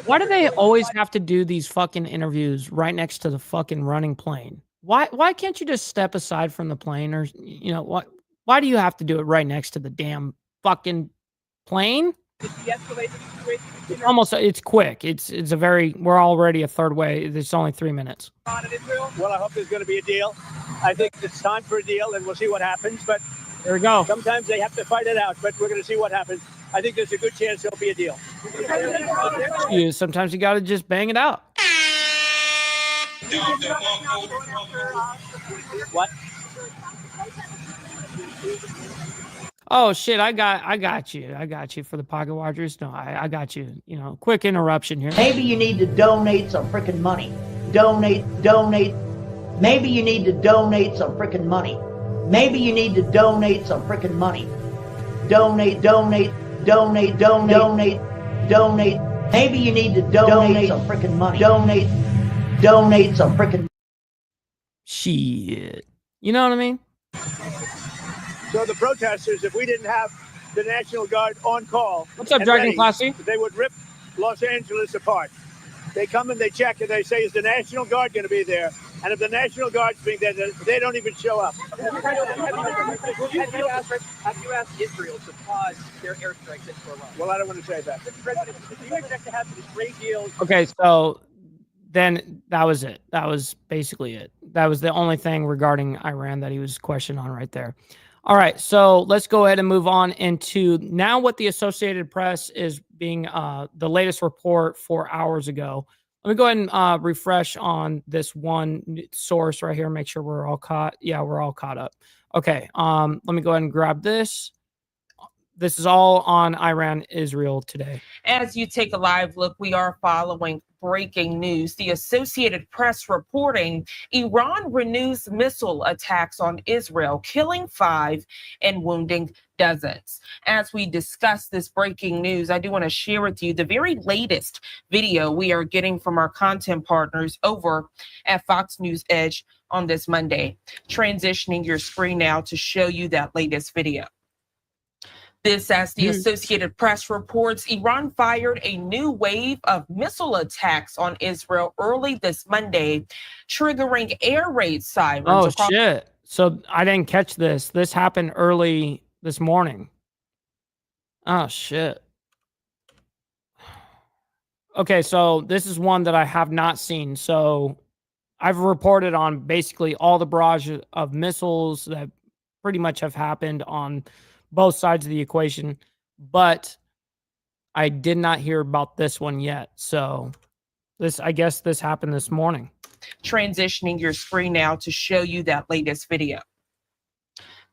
B: Why do they always have to do these fucking interviews right next to the fucking running plane? Why can't you just step aside from the plane, or why do you have to do it right next to the damn fucking plane? It's quick. It's a very, we're already a third way. It's only 3 minutes.
K: Well, I hope there's going to be a deal. I think it's time for a deal, and we'll see what happens. But
B: there we go.
K: Sometimes they have to fight it out, but we're going to see what happens. I think there's a good chance there'll be a deal.
B: Sometimes you got to just bang it out.
K: What?
B: Oh shit! I got you. I got you for the pocket watchers. No, I got you. Quick interruption here.
U: Maybe you need to donate some freaking money. Donate. Maybe you need to donate some freaking money. Maybe you need to donate some freaking money. Donate. Maybe you need to donate some freaking money. Donate some freaking.
B: Shit. You know what I mean?
K: So the protesters, if we didn't have the National Guard on call,
B: what's up, Dragon Classy?
K: They would rip Los Angeles apart. They come and they check and they say, is the National Guard going to be there? And if the National Guard's being there, they don't even show up.
L: Have you asked Israel to pause their airstrikes in Iran?
K: Well, I don't want to say that.
L: Mr. President, do you expect to have these trade deals?
B: Okay, so then that was it. That was basically it. That was the only thing regarding Iran that he was questioned on right there. All right, so let's go ahead and move on into now what the Associated Press is being the latest report 4 hours ago. Let me go ahead and refresh on this one source right here. Make sure we're all caught. Yeah, we're all caught up. Okay, let me go ahead and grab this. This is all on Iran, Israel today.
V: As you take a live look, we are following breaking news. The Associated Press reporting Iran renews missile attacks on Israel, killing 5 and wounding dozens. As we discuss this breaking news, I do want to share with you the very latest video we are getting from our content partners over at Fox News Edge on this Monday. Transitioning your screen now to show you that latest video. This, as the Associated Press reports, Iran fired a new wave of missile attacks on Israel early this Monday, triggering air raid sirens.
B: Oh, shit. So I didn't catch this. This happened early this morning. Oh, shit. Okay, so this is one that I have not seen. So I've reported on basically all the barrage of missiles that pretty much have happened on both sides of the equation, but I did not hear about this one yet. So I guess this happened this morning.
V: Transitioning your screen now to show you that latest video.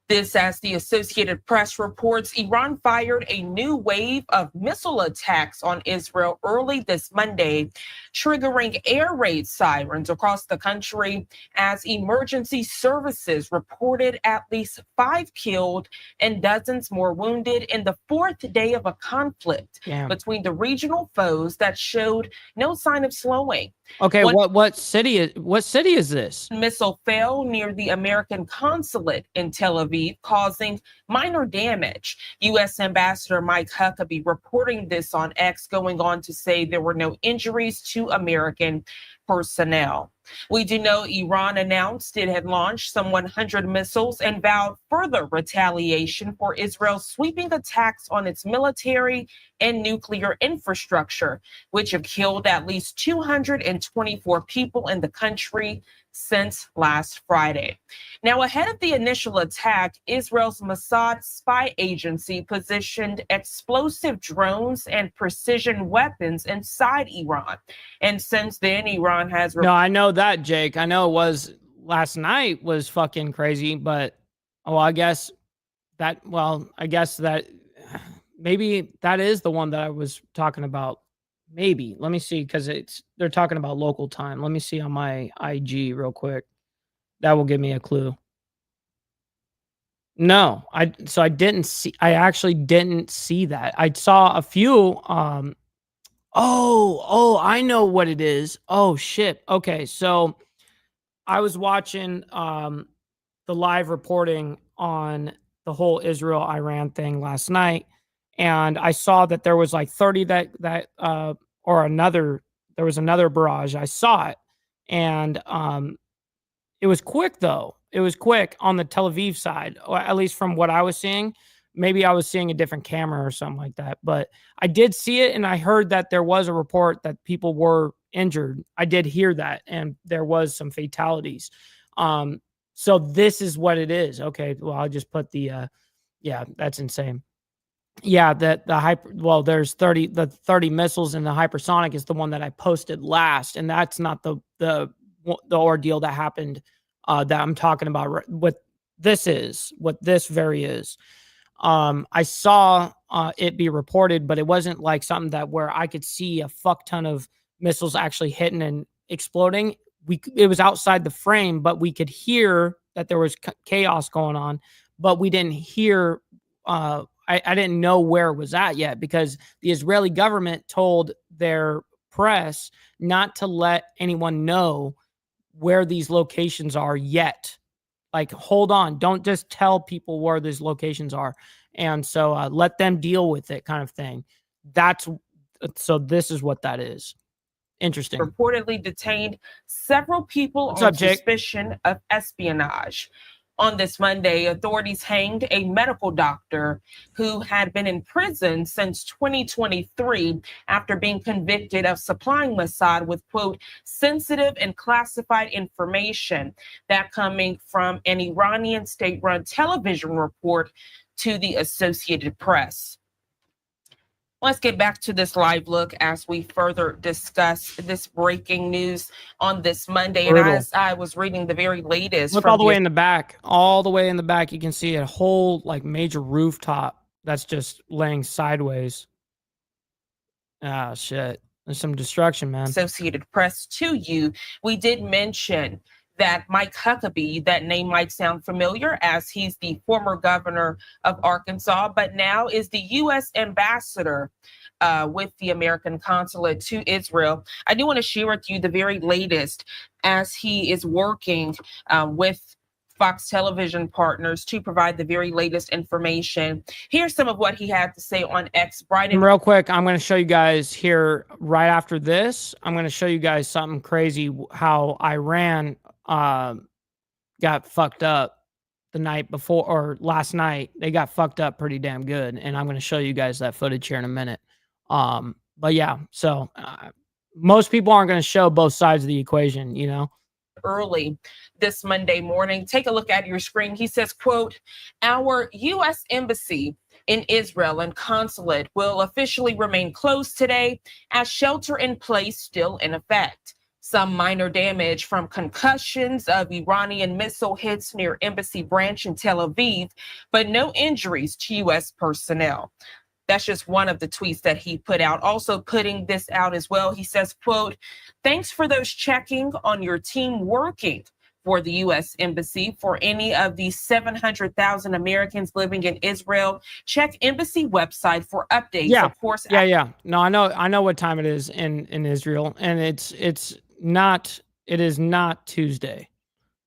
V: This, as the Associated Press reports, Iran fired a new wave of missile attacks on Israel early this Monday, triggering air raid sirens across the country as emergency services reported at least 5 killed and dozens more wounded in the 4th day of a conflict between the regional foes that showed no sign of slowing.
B: Okay, what city is this?
V: Missile fell near the American consulate in Tel Aviv, causing minor damage. U.S. Ambassador Mike Huckabee reporting this on X, going on to say there were no injuries to American personnel. We do know Iran announced it had launched some 100 missiles and vowed further retaliation for Israel's sweeping attacks on its military and nuclear infrastructure, which have killed at least 224 people in the country since last Friday. Now, ahead of the initial attack, Israel's Mossad spy agency positioned explosive drones and precision weapons inside Iran. And since then, Iran has...
B: No, I know that, Jake. I know it was last night was fucking crazy, but I guess that maybe that is the one that I was talking about. Maybe. Let me see, because they're talking about local time. Let me see on my IG real quick. That will give me a clue. No, I actually didn't see that. I saw a few I know what it is. Oh shit. Okay, so I was watching the live reporting on the whole Israel-Iran thing last night, and I saw that there was like 30 there was another barrage. I saw it, and it was quick though. It was quick on the Tel Aviv side, or at least from what I was seeing. Maybe I was seeing a different camera or something like that, but I did see it, and I heard that there was a report that people were injured. I did hear that, and there was some fatalities. So this is what it is. Okay, well, I'll just put the yeah, that's insane. Yeah, there's 30 missiles, and the hypersonic is the one that I posted last, and that's not the ordeal that happened that I'm talking about. What this very is. I saw it be reported, but it wasn't like something that where I could see a fuck ton of missiles actually hitting and exploding. It was outside the frame, but we could hear that there was chaos going on, but we didn't hear. I didn't know where it was at yet, because the Israeli government told their press not to let anyone know where these locations are yet. Like, hold on, don't just tell people where these locations are. And so let them deal with it, kind of thing. So this is what that is. Interesting.
V: Reportedly detained several people on suspicion of espionage. On this Monday, authorities hanged a medical doctor who had been in prison since 2023 after being convicted of supplying Mossad with, quote, sensitive and classified information. That coming from an Iranian state-run television report to the Associated Press. Let's get back to this live look as we further discuss this breaking news on this Monday.
B: Brutal.
V: And as I was reading the very latest,
B: look all the way in the back, you can see a whole like major rooftop that's just laying sideways. Ah, shit. There's some destruction, man.
V: Associated Press to you. We did mention that Mike Huckabee, that name might sound familiar as he's the former governor of Arkansas, but now is the U.S. ambassador with the American consulate to Israel. I do want to share with you the very latest as he is working with Fox television partners to provide the very latest information. Here's some of what he had to say on X.
B: Real quick, I'm going to show you guys here right after this. I'm going to show you guys something crazy, how Iran got fucked up. the night before or last night, they got fucked up pretty damn good. And I'm going to show you guys that footage here in a minute. But yeah, so most people aren't going to show both sides of the equation, you know.
V: Early this Monday morning. Take a look at your screen. He says, quote, our U.S. Embassy in Israel and consulate will officially remain closed today as shelter in place still in effect. Some minor damage from concussions of Iranian missile hits near embassy branch in Tel Aviv, but no injuries to U.S. personnel. That's just one of the tweets that he put out. Also putting this out as well. He says, quote, thanks for those checking on your team working for the U.S. Embassy. For any of the 700,000 Americans living in Israel, check embassy website for updates.
B: Yeah,
V: of course.
B: yeah. No, I know what time it is in Israel, and it is not Tuesday.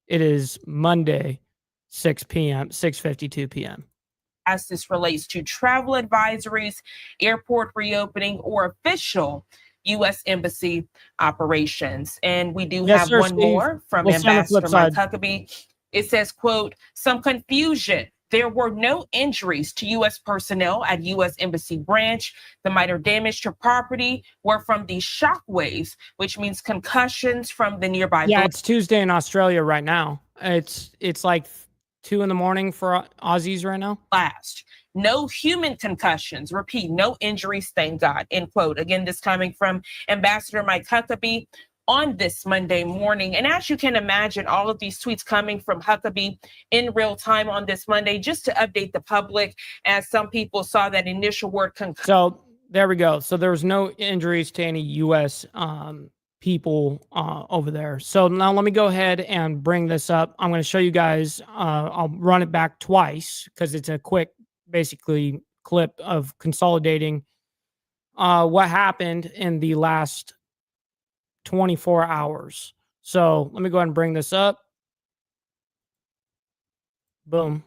B: It is Monday, 6 p.m., 6:52 p.m.
V: As this relates to travel advisories, airport reopening, or official U.S. Embassy operations. And we do have one more from Ambassador Mike Huckabee. It says, quote, some confusion. There were no injuries to U.S. personnel at U.S. Embassy branch. The minor damage to property were from the shock waves, which means concussions from the nearby.
B: Yeah, it's Tuesday in Australia right now. It's like 2 a.m. for Aussies right now.
V: Blast. No human concussions. Repeat, no injuries, thank God, end quote. Again, this coming from Ambassador Mike Huckabee on this Monday morning. And as you can imagine, all of these tweets coming from Huckabee in real time on this Monday, just to update the public, as some people saw that initial word concussion.
B: So there we go. So there was no injuries to any U.S. people over there. So now let me go ahead and bring this up. I'm going to show you guys. I'll run it back twice because it's a quick, basically, clip of consolidating what happened in the last 24 hours. So let me go ahead and bring this up. Boom.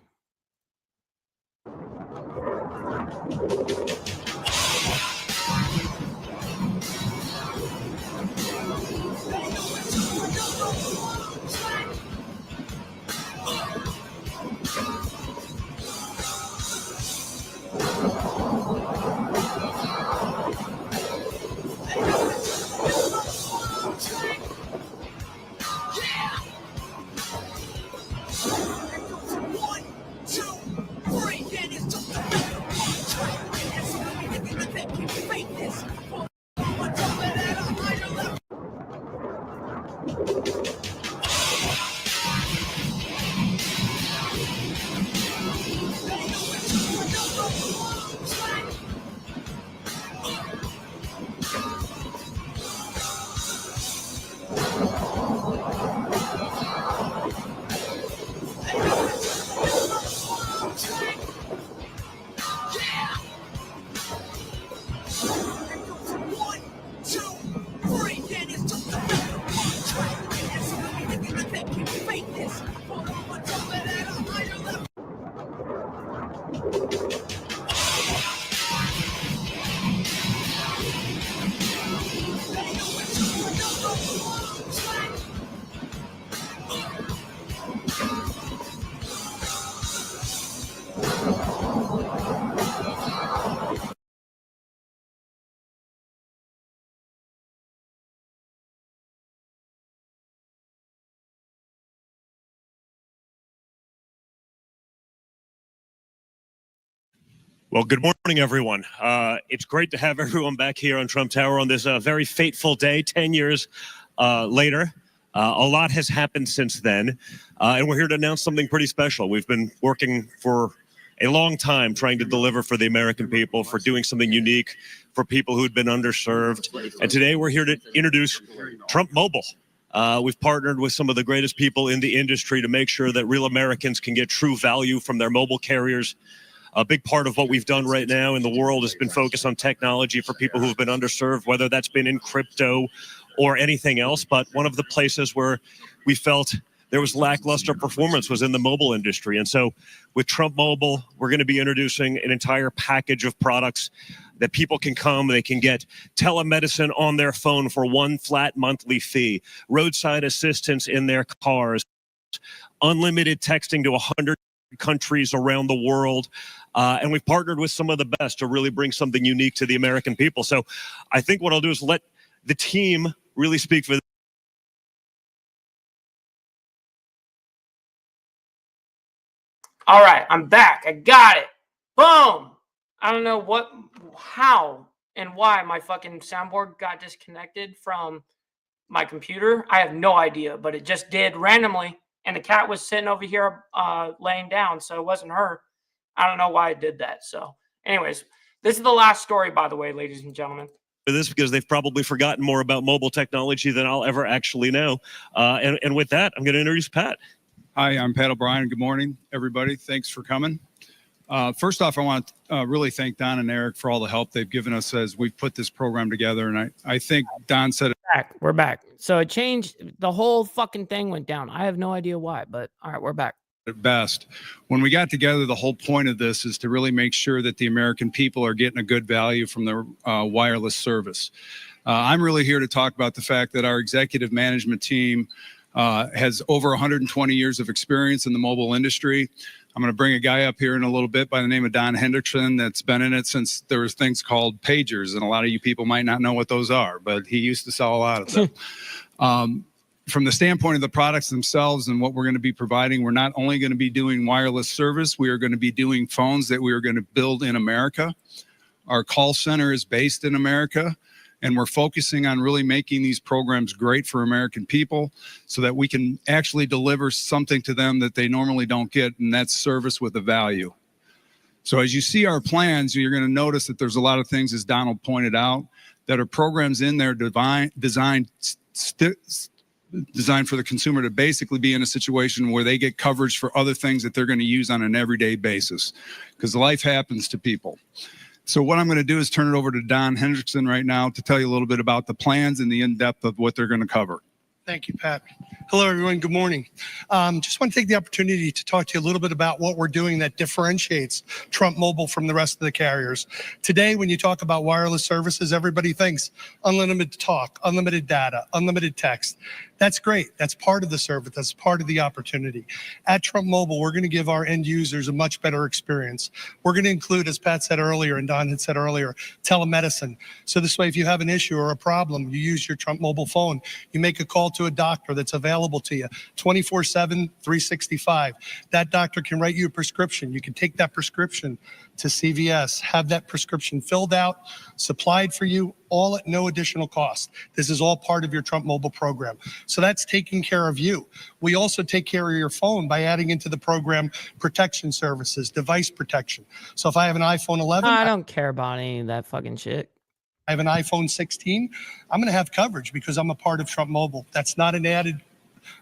A: Well, good morning, everyone. It's great to have everyone back here on Trump Tower on this very fateful day, 10 years later. A lot has happened since then, and we're here to announce something pretty special. We've been working for a long time trying to deliver for the American people, for doing something unique for people who'd been underserved. And today we're here to introduce Trump Mobile. We've partnered with some of the greatest people in the industry to make sure that real Americans can get true value from their mobile carriers. A big part of what we've done right now in the world has been focused on technology for people who've been underserved, whether that's been in crypto or anything else. But one of the places where we felt there was lackluster performance was in the mobile industry. And so with Trump Mobile, we're going to be introducing an entire package of products that people can come, they can get telemedicine on their phone for one flat monthly fee, roadside assistance in their cars, unlimited texting to 100 countries around the world. And we've partnered with some of the best to really bring something unique to the American people. So I think what I'll do is let the team really speak for.
B: All right, I'm back. I got it. Boom. I don't know how and why my fucking soundboard got disconnected from my computer. I have no idea, but it just did randomly. And the cat was sitting over here laying down, so it wasn't her. I don't know why it did that. So anyways, this is the last story, by the way, ladies and gentlemen.
A: For this, because they've probably forgotten more about mobile technology than I'll ever actually know. And with that, I'm going to introduce Pat.
C: Hi, I'm Pat O'Brien. Good morning, everybody. Thanks for coming. First off, I want to really thank Don and Eric for all the help they've given us as we've put this program together. And I think Don said it.
B: We're back. So it changed. The whole fucking thing went down. I have no idea why, but all right, we're back.
C: At best. When we got together, the whole point of this is to really make sure that the American people are getting a good value from their wireless service. I'm really here to talk about the fact that our executive management team has over 120 years of experience in the mobile industry. I'm going to bring a guy up here in a little bit by the name of Don Hendrickson that's been in it since there was things called pagers, and a lot of you people might not know what those are, but he used to sell a lot of them. From the standpoint of the products themselves and what we're going to be providing, we're not only going to be doing wireless service, we are going to be doing phones that we are going to build in America. Our call center is based in America, and we're focusing on really making these programs great for American people so that we can actually deliver something to them that they normally don't get, and that's service with a value. So as you see our plans, you're going to notice that there's a lot of things, as Donald pointed out, that are programs in there designed for the consumer to basically be in a situation where they get coverage for other things that they're going to use on an everyday basis, because life happens to people. So what I'm going to do is turn it over to Don Hendrickson right now to tell you a little bit about the plans and the in-depth of what they're going to cover.
D: Thank you, Pat. Hello, everyone. Good morning. Just want to take the opportunity to talk to you a little bit about what we're doing that differentiates Trump Mobile from the rest of the carriers. Today, when you talk about wireless services, everybody thinks unlimited talk, unlimited data, unlimited text. That's great. That's part of the service. That's part of the opportunity. At Trump Mobile, we're going to give our end users a much better experience. We're going to include, as Pat said earlier and Don had said earlier, telemedicine. So this way, if you have an issue or a problem, you use your Trump Mobile phone. You make a call to a doctor that's available to you 24/7, 365. That doctor can write you a prescription. You can take that prescription to CVS, have that prescription filled out, supplied for you, all at no additional cost. This is all part of your Trump Mobile program. So that's taking care of you. We also take care of your phone by adding into the program protection services, device protection. So if I have an iPhone 11,
B: I don't care about any of that fucking shit.
D: I have an iPhone 16, I'm going to have coverage because I'm a part of Trump Mobile. That's not an added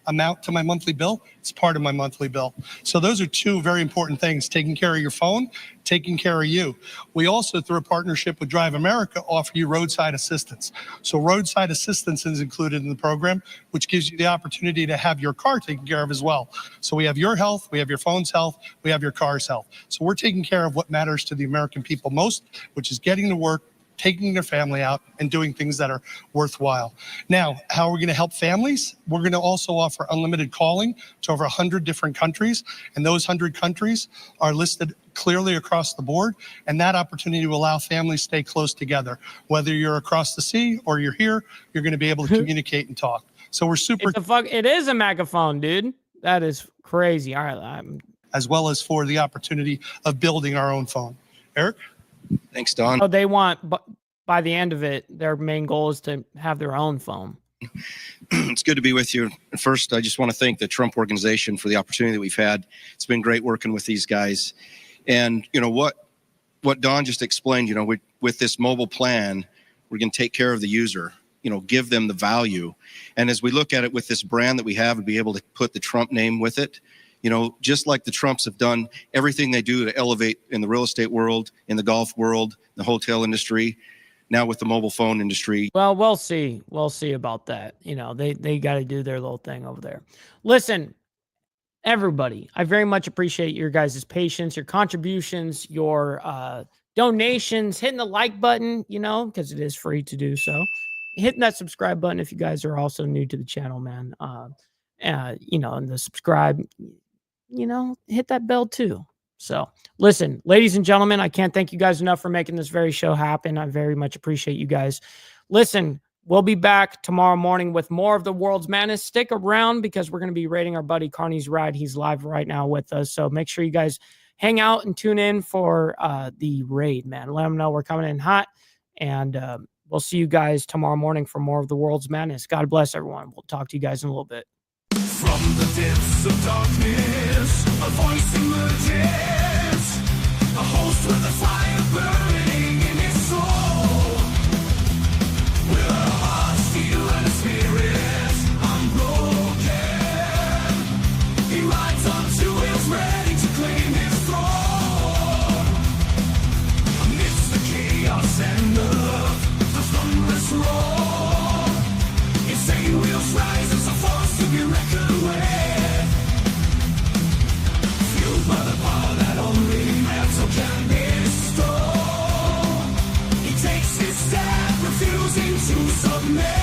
D: amount to my monthly bill. It's part of my monthly bill. So those are two very important things, taking care of your phone, taking care of you. We also, through a partnership with Drive America, offer you roadside assistance. So roadside assistance is included in the program, which gives you the opportunity to have your car taken care of as well. So we have your health, we have your phone's health, we have your car's health. So we're taking care of what matters to the American people most, which is getting to work, taking their family out, and doing things that are worthwhile. Now, how are we going to help families? We're going to also offer unlimited calling to over 100 different countries, and those 100 countries are listed clearly across the board, and that opportunity will allow families to stay close together. Whether you're across the sea or you're here, you're going to be able to communicate and talk. So we're super...
B: It is a megaphone, dude. That is crazy. All right.
D: As well as for the opportunity of building our own phone. Eric?
W: Thanks, Don.
B: So they want, by the end of it, their main goal is to have their own phone.
W: It's good to be with you. First, I just want to thank the Trump organization for the opportunity that we've had. It's been great working with these guys. And, you know, what Don just explained, you know, with this mobile plan, we're going to take care of the user, you know, give them the value. And as we look at it with this brand that we have and be able to put the Trump name with it, you know, just like the Trumps have done everything they do to elevate in the real estate world, in the golf world, the hotel industry, now with the mobile phone industry.
B: Well, we'll see. We'll see about that. You know, they got to do their little thing over there. Listen, everybody, I very much appreciate your guys' patience, your contributions, your donations, hitting the like button, you know, because it is free to do so. Hitting that subscribe button if you guys are also new to the channel, man. and the subscribe, hit that bell too. So listen, ladies and gentlemen, I can't thank you guys enough for making this very show happen. I very much appreciate you guys. Listen, we'll be back tomorrow morning with more of the World's Madness. Stick around because we're going to be rating our buddy Carney's ride. He's live right now with us. So make sure you guys hang out and tune in for the raid, man. Let them know we're coming in hot. And we'll see you guys tomorrow morning for more of the World's Madness. God bless everyone. We'll talk to you guys in a little bit.
E: From the depths of darkness, a voice emerges, a host with a fire burning in his soul. With a heart, steel, and a spirit unbroken, he rides on two wheels, ready to claim his throne. Amidst the chaos and the thunderous roar, insane wheels rise as a force to be reckoned with. Fueled by the power that only metal can bestow, he takes his stand, refusing to submit.